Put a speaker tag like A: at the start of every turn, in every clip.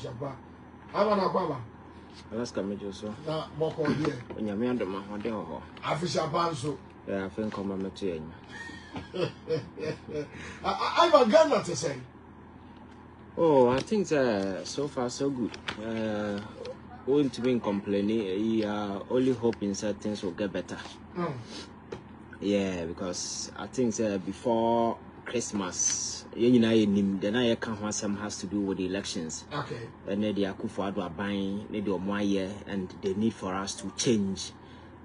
A: Afishaba. I'm an Ababa.
B: Alaska Major, so.
A: Now, Moko, dear.
B: When you're me under my hotel.
A: Afishabanso.
B: Yeah, I think I'm a material.
A: I'm a Ghana to say.
B: Oh, I think so far so good. Won't be complaining. Only hoping that things will get better. Yeah, because I think before Christmas, then I can't some has to do with the elections.
A: Okay. And
B: then the Akufo-Addo are buying, need one year, and the need for us to change.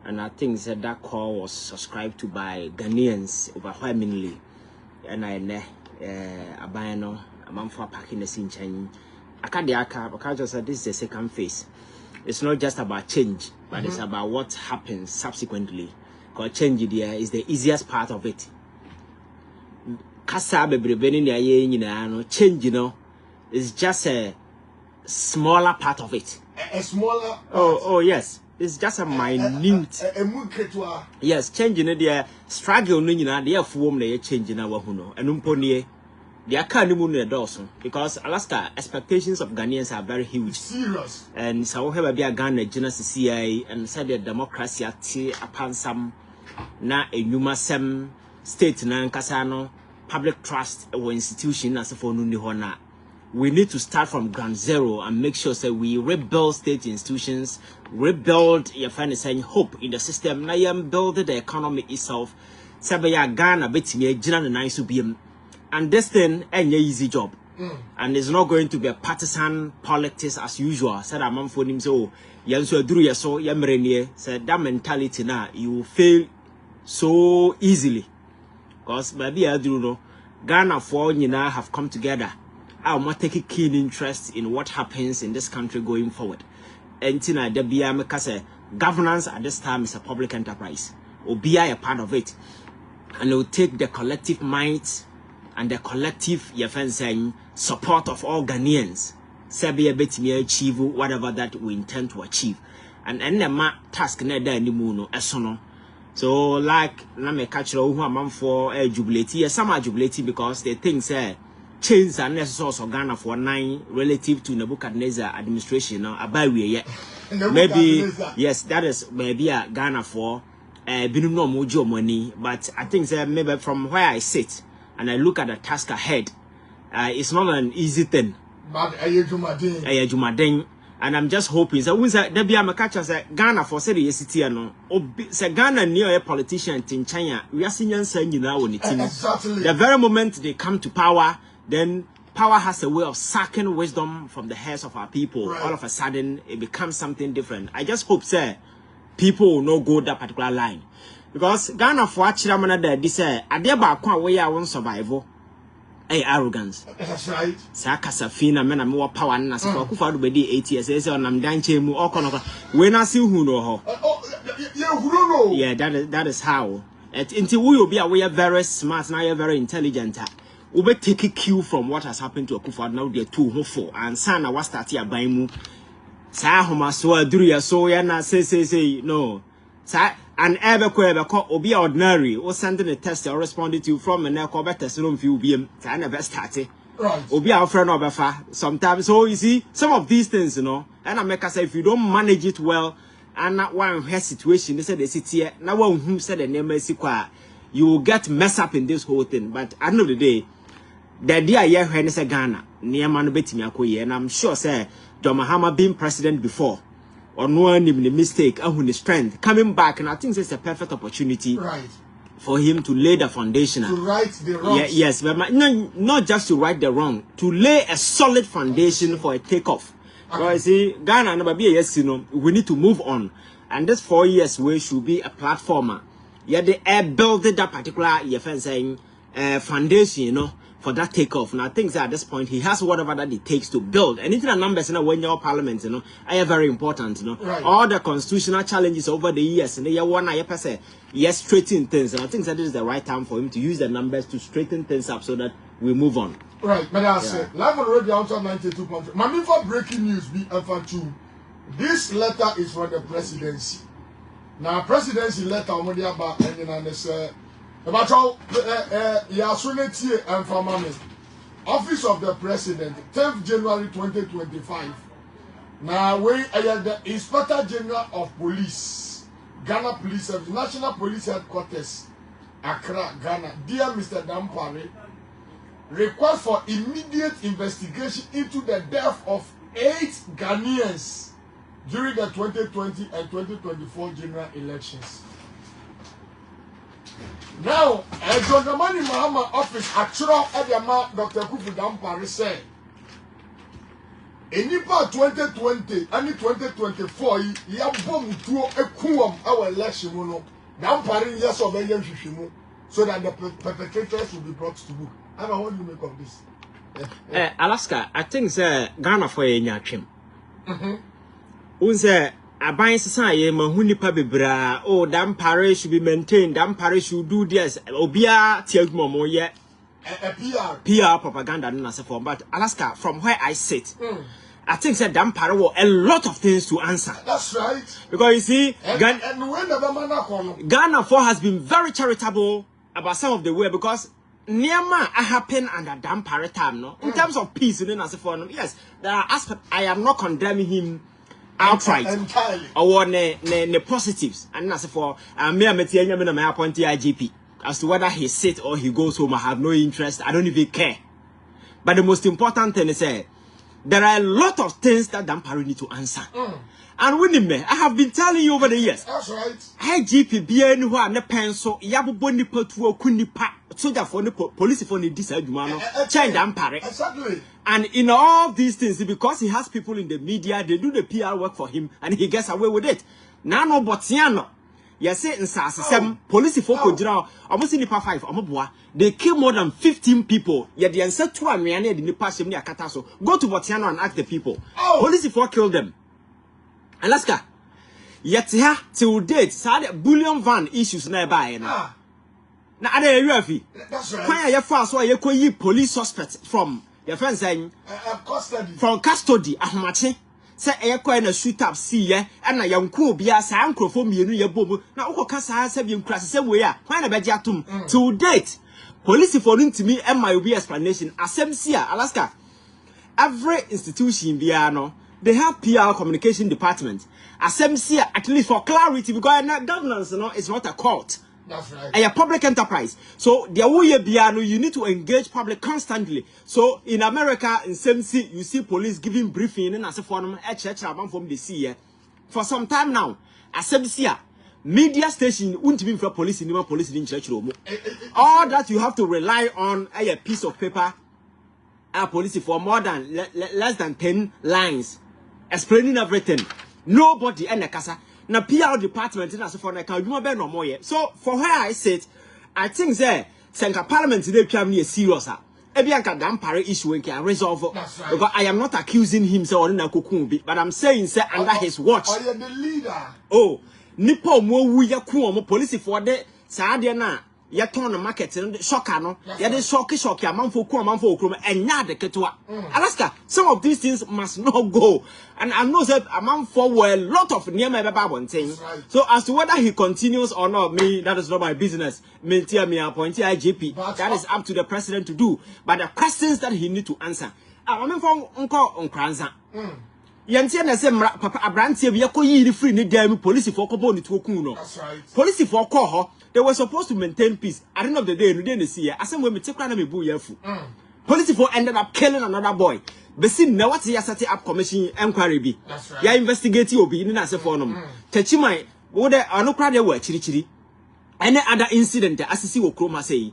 B: And I think that call was subscribed to by Ghanaians overwhelmingly. And I buy no. I'm for packing the scene change. I can't just say this is the second phase. It's not just about change, but it's about what happens subsequently. Because change there is the easiest part of it. Change, is just a smaller part of it.
A: A smaller part?
B: Oh yes. It's just a minute. Yes, changing the struggle, they are form they change in our huno. And they are kind of Dawson because Alaska expectations of Ghanaians are very huge.
A: Serious.
B: And so we have a Ghana Genesis CIA and said the democracy upon some na a numasem state na kasano public trust or institution as for Nunihona. We need to start from ground zero and make sure that we rebuild state institutions, rebuild your saying hope in the system. Now build the economy itself. Sabaya Ghana betimi Jinan and ISUBM. And this thing ain't an easy job. And it's not going to be a partisan politics as usual. Said a man for him so Yanso Drew so Yamrenie said that mentality now you fail so easily. Because maybe I do know Ghana for now have come together. I want to take a keen interest in what happens in this country going forward. And Tina Debia because governance at this time is a public enterprise. Or be a part of it. And it will take the collective might and the collective support of all Ghanaians. Sabia bet me achieve whatever that we intend to achieve. And the task neither anymore esono. So like na me catch who am for jubilate. Yes, some are jubilating because they think change and necessary of Ghana for 9 relative to Nebuchadnezzar administration about we yet. Maybe yes, that is maybe a Ghana for no mojo money, but I think maybe from where I sit and I look at the task ahead, it's not an easy thing.
A: But
B: and I'm just hoping that when there be a catcher say Ghana for say the city no say Ghana near a politician in China, we are seeing saying now on it.
A: Exactly.
B: The very moment they come to power, then power has a way of sucking wisdom from the heads of our people. Right. All of a sudden it becomes something different. I just hope say people will not go that particular line. Because Ghana for Chiramana there this adeba kwa way I won't survival. Arrogance.
A: That's right.
B: Sakasafina mena more power na so Akufo-Addo be 8 years say on am danche mu okono we na see who know ho. Yeah, that is how. Until we will be aware very smart now, you're very intelligent. We will take a cue from what has happened to Akufo-Addo now. They're too hopeful and sana was starting a buy mu. Sa homa so aduru so ya na say no. Sa and ever be ordinary or sending a test or responding to from an echo better room few BM. Sa never started.
A: Right.
B: Or be our friend of sometimes. So you see some of these things, and I make us say if you don't manage it well. And not one her situation, they said the city now one who said the name you will get messed up in this whole thing. But at the end of the day, the idea here when it's a Ghana, near man betting and I'm sure say John Mahama being president before or no one even the mistake and his strength coming back, and I think it's a perfect opportunity for him to lay the foundation.
A: To right the wrong.
B: Yes, but not just to right the wrong, to lay a solid foundation for a takeoff. Well, see, Ghana never be a yes, we need to move on. And this 4 years we should be a platformer. Yeah, they building that particular saying foundation, for that takeoff. And I think that at this point he has whatever that it takes to build. And into the numbers, when your parliament, are very important,
A: Right.
B: All the constitutional challenges over the years, and they are one yes, straighten things. And I think that this is the right time for him to use the numbers to straighten things up so that we move on.
A: Right, but I say live on radio outside 92.3. Mami for breaking news be F2. This letter is from the presidency. Now presidency letter on the about and say about how Yasuneti and for Mami. Office of the President, 10th January 2025. Now, we are the Inspector General of Police, Ghana Police Service, National Police Headquarters, Accra, Ghana. Dear Mr. Dampare, request for immediate investigation into the death of 8 Ghanaians during the 2020 and 2024 general elections. Now, John Dramani Mahama office actual Ediama Dr. Kufu Dampare said, in 2020 and 2024, he have bombed to a kuam our election. Dampare yes or no, so that the perpetrators will be brought to book. I don't know what you make of this.
B: Alaska, I think Ghana for a nyachim. Unse aban society mahunipa bebra. Oh, Dampare should be maintained. Dampare should do this. Obia tiagmo ye. PR propaganda no na form. But Alaska, from where I sit, I think that Dampare will a lot of things to answer.
A: That's right.
B: Because you see, Ghana 4 has been very charitable about some of the way, because Niama happen under Dampare time, no? In terms of peace in the yes, there are aspects. I am not condemning him outright.
A: Entirely.
B: Or ne positives. And as for me appoint IGP. As to whether he sits or he goes home, I have no interest. I don't even care. But the most important thing is there are a lot of things that Dampare need to answer. And winning me, I have been telling you over the years.
A: That's right.
B: IGP be anywhere ne pencil, yabubo ni patu kunipa, soldier for the police for the disadumano, change Dampare.
A: Exactly.
B: And in all these things, because he has people in the media, they do the PR work for him, and he gets away with it. Nano Botiano. Yes, in some police for Kojira, almost in the 5, Omoboa, they kill more than 15 people. Yet the answer to a man in the past, Kataso. Go to Botiano and ask the people. Police for kill them. Alaska, yet here till date, sad bullion van issues nearby. Now, other area fee.
A: That's right.
B: Why are you fast? Why you call police suspects from your friends saying
A: custody?
B: From custody, Ahmachi. Say a coin a shoot up, see ye, and a young cool be a sanko for me, your bobo. Now, who can say you crash the same way? Why a bejatum? To date, police for to me and my be explanation. Asemsia, Alaska. Every institution, Biano. They have PR communication department. Asemsia, at least for clarity, because governance, is not a court.
A: That's right.
B: A public enterprise. So the way you need to engage public constantly. So in America, in SMC, you see police giving briefing and as a form from the sea. For some time now, Asemsia, media station won't be for police in police in church room. All that you have to rely on a piece of paper. Our police for more than less than 10 lines. Explaining everything. Nobody and the casa. Now PR department in as for no more. So for where I sit, I think Central Parliament today can be serious. Ebianka Dampare issue can resolve.
A: Right.
B: Because I am not accusing him so but I'm saying under his watch.
A: I am the leader.
B: Oh, Nipo mo ya police for the Sadiana. Ya turn the market and shocker no. Ya de shock a man for okrum and ya de ketua. Alaska, some of these things must not go. And I know that a man for a lot of near my Babon thing.
A: Right.
B: So as to whether he continues or not, me, that is not my business. Me appoint IGP. That is up to the president to do. But the questions that he need to answer. I mean from Uncle Unkranza. Yantia na say papa abrantie bi yakọ yi free ni dem police for kobo ni to kun no.
A: That's right.
B: Police for call her, they were supposed to maintain peace. At the end of the day, no dey see here. Asem we me take na me bu yafu. Police for ended up killing another boy. Besin na what ya set up commission inquiry bi.
A: That's right.
B: Ya investigate obi ni na say for no. Techimai wo de anokra de wa chirichiri. Any other incident asisi wo kroma say.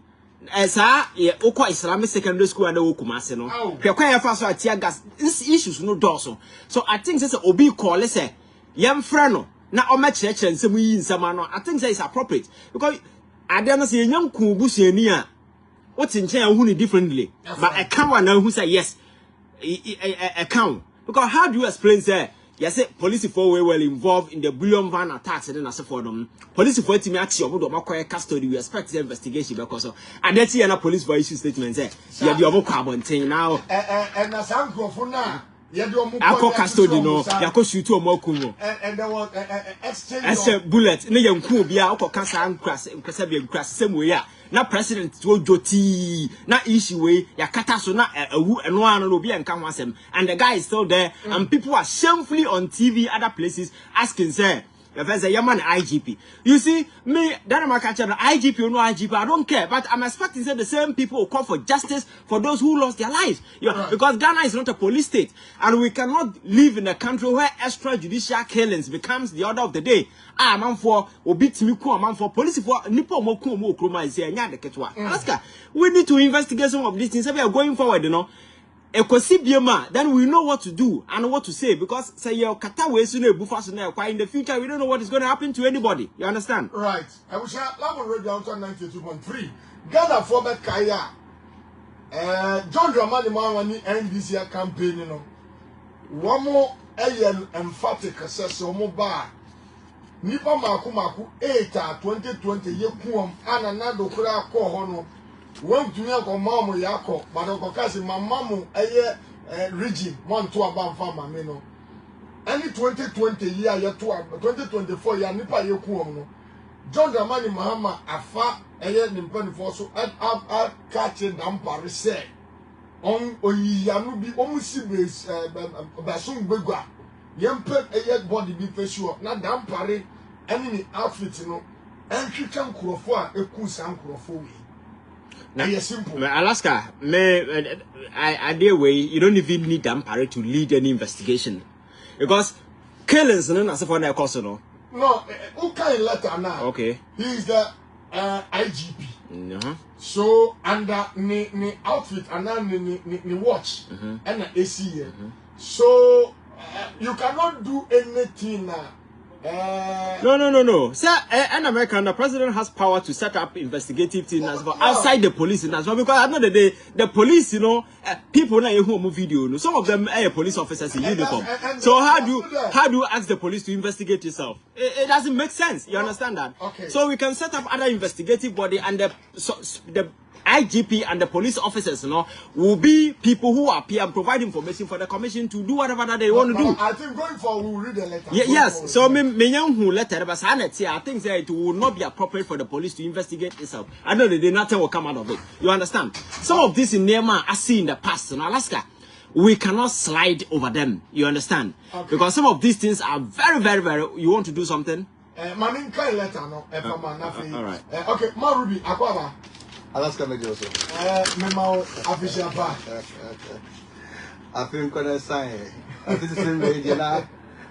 B: Esa ye okwa Islamic secondary school and Kumase no. Hwe kwa ya fa so atia gas issues no doso. So I think say obi call say yem frɛ no na o ma kyerɛkyerɛ nsɛm yi nsɛm no. I think say is appropriate because ade no say nyam ku busuani a what nkyɛn hu ni differently. But I can't one who say yes a count because how do you explain say yes police for well involved in the bullion van attacks and as for them police for timi achi obodo makoye custody we expect the investigation because and that na police for issue statement say ya di obokwa abonten now
A: and na sankrofo na
B: Ako custody no, yako shoot omo kumo.
A: And there was exchange.
B: As a bullet, ne yanku bia ako kasa ankras, nkasa bia nkras same way ya. Na president wo joti, na issue way ya kata so na ewu eno anu no bia nka ho asem. And the guy is still there, and people are shamefully on TV, other places asking say. If I say, man, IGP. You see, me, that I'm catching IGP or no IGP, I don't care. But I'm expecting that the same people will call for justice for those who lost their lives. Yeah, because Ghana is not a police state. And we cannot live in a country where extrajudicial killings becomes the order of the day. Ah, man for, obit me ko, man for police for, nipo mo ko mo kroma is here, nya de ketwa. Oscar, we need to investigate some of these things. If we are going forward, you know. Then we know what to do and what to say, because say your kata we in the future we don't know what is going to happen to anybody. You understand?
A: Right. I wish I love radio 92.3. Ghana for that Kaya. John Dramani Mawani NDC campaign, you know. One more emphatic assess omo ba. Nipa maku 8 2020 ye kuom ananado kura ko hono. When to me ko mamu yako but ko kasi mamamu eye region one to abam farmer me no any 2020 year ye to 2024 year nipa ye kuom no John Dramani Mahama afa eye nimpa for so at catch them Paris say on oyiyanu bi omusi base basum begwa yempe eye body bi fesure na dam Paris any outfit no entwitwa nkrofo a ekusa nkrofo we. Now, simple.
B: Alaska, I dare way you don't even need Dampare to lead any investigation, because killings no na for na cause no.
A: No, who can letter now?
B: Okay.
A: He is the IGP. So under ni outfit and ni watch and the AC. So you cannot do anything now.
B: No. Sir, an American, the president has power to set up investigative teams as well outside the police as well, because at the end of the day, the police, you know, people na who video, no, some of them are police officers in uniform. So how do you ask the police to investigate yourself? It doesn't make sense. You understand that?
A: Okay.
B: So we can set up other investigative body, and the IGP and the police officers, you know, will be people who appear and provide information for the commission to do whatever that they want to do.
A: I think going forward we'll read the letter.
B: Yes, so me young who letter, but I think that it will not be appropriate for the police to investigate itself. I know that nothing will come out of it. You understand? Some of this in Myanmar I see in the past in Alaska. We cannot slide over them. You understand? Okay. Because some of these things are very, very, very. You want to do something?
A: Manin Kyei letter no.
B: All right.
A: Okay, Ma Ruby, Akwaba.
C: Alaska media also.
A: Memo official bar.
C: I think when I sign, I think the same radio now.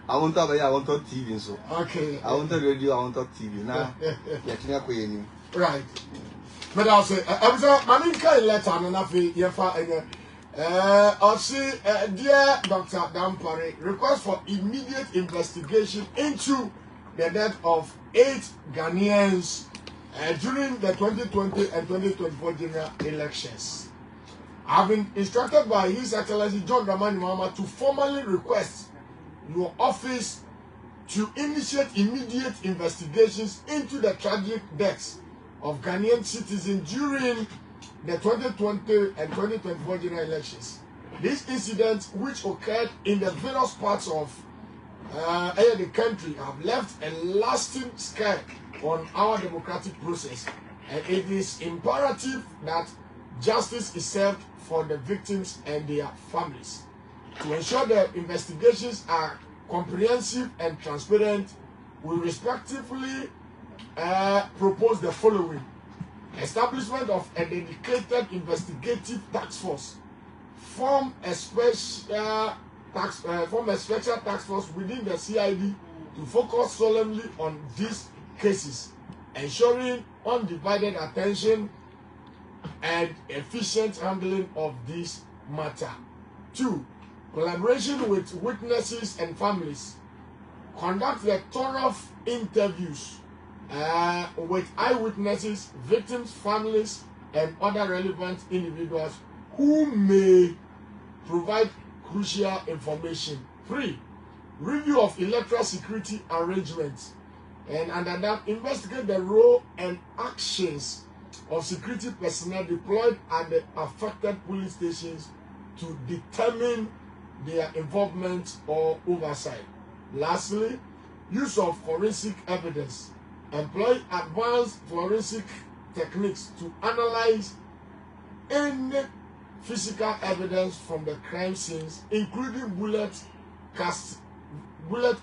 C: I want to TV so.
A: Okay.
C: I want to radio, I want to TV now.
A: Right. But I'll say, I was Manin Kyei letter and Nafi Yefa dear Dr. Dampare, request for immediate investigation into the death of 8 Ghanaians during the 2020 and 2024 general elections. I've been instructed by His Excellency John Dramani Mahama to formally request your office to initiate immediate investigations into the tragic deaths of Ghanaian citizens during the 2020 and 2024 general elections. These incidents, which occurred in the various parts of the country, have left a lasting scar on our democratic process, and it is imperative that justice is served for the victims and their families. To ensure the investigations are comprehensive and transparent, we respectively propose the following: establishment of a dedicated investigative task force, form a special task force within the CID to focus solemnly on these cases, ensuring undivided attention and efficient handling of this matter. 2. Collaboration with witnesses and families. Conduct the thorough interviews with eyewitnesses, victims, families, and other relevant individuals who may provide crucial information. 3. Review of electoral security arrangements, and under that, investigate the role and actions of security personnel deployed at the affected police stations to determine their involvement or oversight. Lastly, use of forensic evidence. Employ advanced forensic techniques to analyze any physical evidence from the crime scenes, including bullet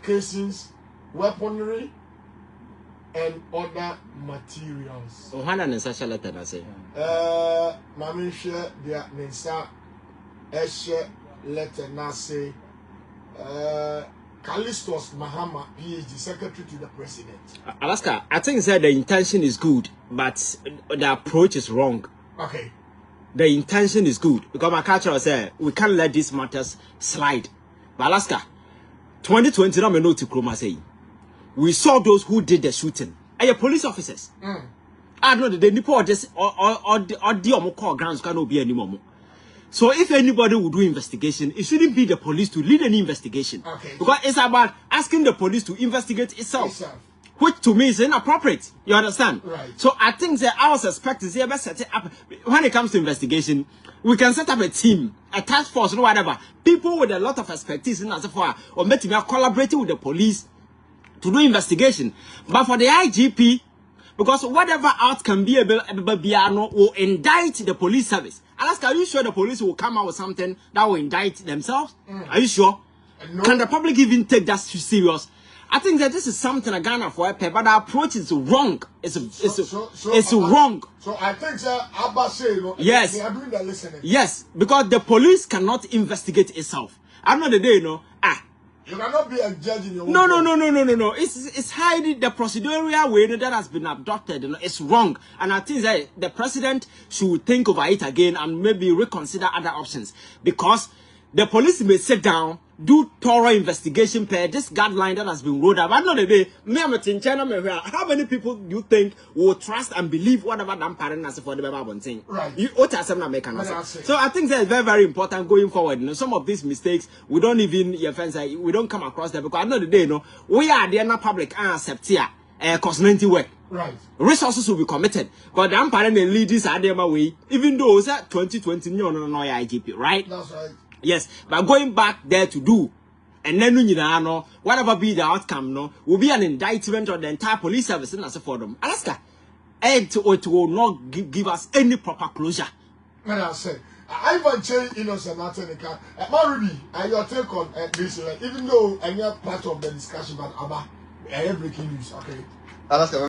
A: casings, weaponry, and other materials.
B: Ohana nensa share letter na say.
A: Mami share their nensa share letter na say. Callistus Mahama, PhD, Secretary to the President.
B: Alaska, I think that the intention is good, but the approach is wrong.
A: Okay.
B: The intention is good because my culture said we can't let these matters slide. But Alaska, 2020, no me know to Chroma say. We saw those who did the shooting. Are you police officers? I know that the Nipo just or the call grounds cannot be anymore. So if anybody will do investigation, it shouldn't be the police to lead any investigation.
A: Okay.
B: Because it's about asking the police to investigate itself. Which to me is inappropriate. You understand?
A: Right.
B: So I think that our suspect is able to set it up. When it comes to investigation, we can set up a team, a task force, or whatever. People with a lot of expertise in as far or maybe collaborating with the police to do investigation. But for the IGP, because whatever else can be able will indict the police service. Alaska, are you sure the police will come out with something that will indict themselves? Are you sure?
A: No.
B: Can the public even take that serious? I think that this is something a Ghana for but the approach is wrong. It's wrong.
A: So I think Abba say,
B: yes,
A: they are doing the listening.
B: Yes, because the police cannot investigate itself. I'm not the day,
A: You cannot be a judge in your own
B: No. It's highly the procedural way that has been adopted. It's wrong. And I think that the president should think over it again and maybe reconsider other options. Because the police may sit down, do thorough investigation per this guideline that has been rolled out. I know the day, how many people do you think will trust and believe whatever them parents for the Bible thing?
A: Right.
B: So I think that is very, very important going forward. Some of these mistakes we don't even we don't come across them because I know the day, we are the public and accept here cosmetic work.
A: Right.
B: Resources will be committed. But the parent and leaders are their way, even though it's 2020 no IGP, right?
A: That's right.
B: Yes, but going back there to do, and then whatever be the outcome, will be an indictment on the entire police service and as for them. Alaska, it will not give us any proper closure.
A: When I say, Ivan Kyei Innocent, Marubi, your take on this, even though I'm not part of the discussion, but Abba, breaking news, okay?
C: Alaska.